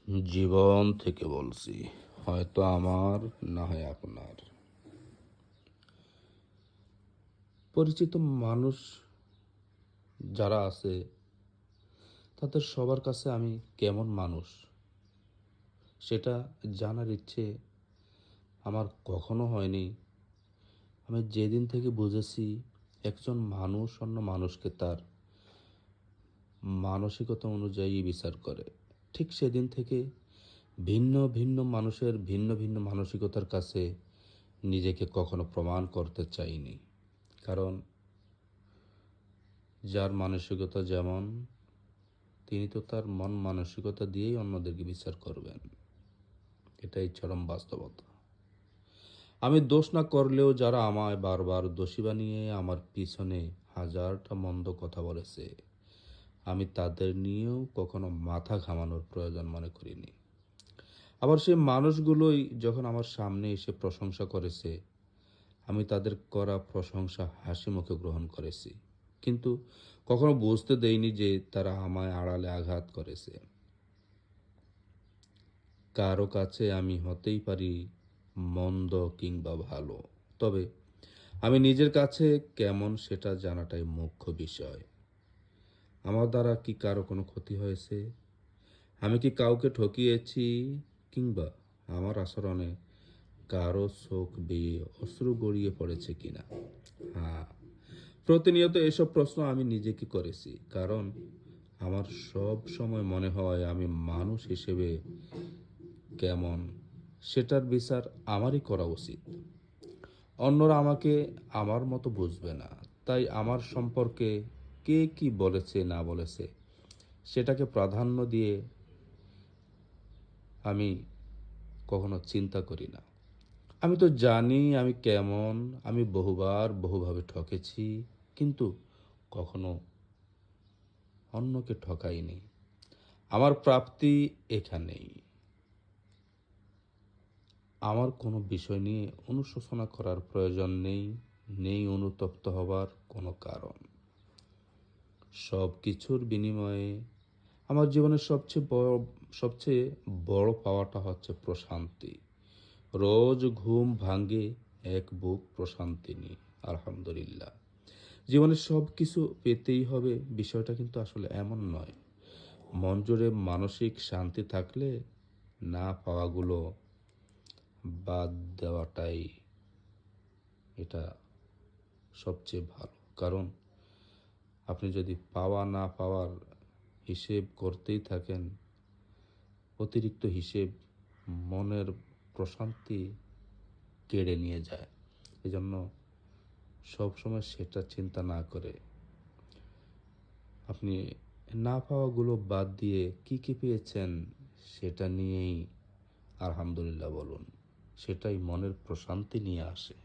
জীবন থেকে বলছি, হয়তো আমার, না হয় আপনার। পরিচিত মানুষ যারা আছে তাদের সবার কাছে আমি কেমন মানুষ সেটা জানার ইচ্ছে আমার কখনো হয়নি। আমি যেদিন থেকে বুঝেছি একজন মানুষ অন্য মানুষকে তার মানসিকতা অনুযায়ী বিচার করে, ঠিক সেদিন থেকে ভিন্ন ভিন্ন মানুষের ভিন্ন ভিন্ন মানসিকতার কাছে নিজেকে কখনো প্রমাণ করতে চাইনি। কারণ যার মানসিকতা যেমন, তিনি তো তার মন মানসিকতা দিয়েই অন্যদেরকে বিচার করবেন। এটাই চরম বাস্তবতা। আমি দোষ না করলেও যারা আমায় বারবার দোষী বানিয়ে আমার পিছনে হাজারটা মন্দ কথা বলেছে, আমি তাদের নিয়েও কখনো মাথা ঘামানোর প্রয়োজন মনে করিনি। আবার সেই মানুষগুলোই যখন আমার সামনে এসে প্রশংসা করেছে, আমি তাদের করা প্রশংসা হাসি মুখে গ্রহণ করেছি, কিন্তু কখনো বুঝতে দেইনি যে তারা আমায় আড়ালে আঘাত করেছে। কারো কাছে আমি হতেই পারি মন্দ কিংবা ভালো, তবে আমি নিজের কাছে কেমন সেটা জানাটাই মুখ্য বিষয়। আমার দ্বারা কি কারো কোনো ক্ষতি হয়েছে? আমি কি কাউকে ঠকিয়েছি? কিংবা আমার আচরণে কারো চোখ বেয়ে অশ্রু গড়িয়ে পড়েছে কিনা? হ্যাঁ, প্রতিনিয়ত এসব প্রশ্ন আমি নিজেকে করেছি, কারণ আমার সব সময় মনে হয় আমি মানুষ হিসেবে কেমন সেটার বিচার আমারই করা উচিত। অন্যরা আমাকে আমার মতো বুঝবে না, তাই আমার সম্পর্কে কে কি বলেছে না বলেছে সেটাকে প্রাধান্য দিয়ে আমি কখনো চিন্তা করি না। আমি তো জানি আমি কেমন। আমি বহুবার বহুভাবে ঠকেছি, কিন্তু কখনো অন্যকে ঠকাইনি। আমার প্রাপ্তি এখানেই। আমার কোনো বিষয় নিয়ে অনুশোচনা করার প্রয়োজন নেই, নেই অনুতপ্ত হবার কোনো কারণ। সব কিছুর বিনিময়ে আমার জীবনের সবচেয়ে বড় পাওয়াটা হচ্ছে প্রশান্তি। রোজ ঘুম ভাঙে এক বুক প্রশান্তি নিয়ে। আলহামদুলিল্লাহ। জীবনের সব কিছু পেতেই হবে বিষয়টা কিন্তু আসলে এমন নয়। মন জুড়ে মানসিক শান্তি থাকলে না পাওয়াগুলো বাদ দেওয়াটাই এটা সবচেয়ে ভালো। কারণ আপনি যদি পাওয়া না পাওয়ার হিসেব করতেই থাকেন, অতিরিক্ত হিসেব মনের প্রশান্তি কেড়ে নিয়ে যায়। এজন্য সবসময় সেটা চিন্তা না করে আপনি না পাওয়াগুলো বাদ দিয়ে কি কি পেয়েছেন সেটা নিয়েই আলহামদুলিল্লাহ বলুন। সেটাই মনের প্রশান্তি নিয়ে আসে।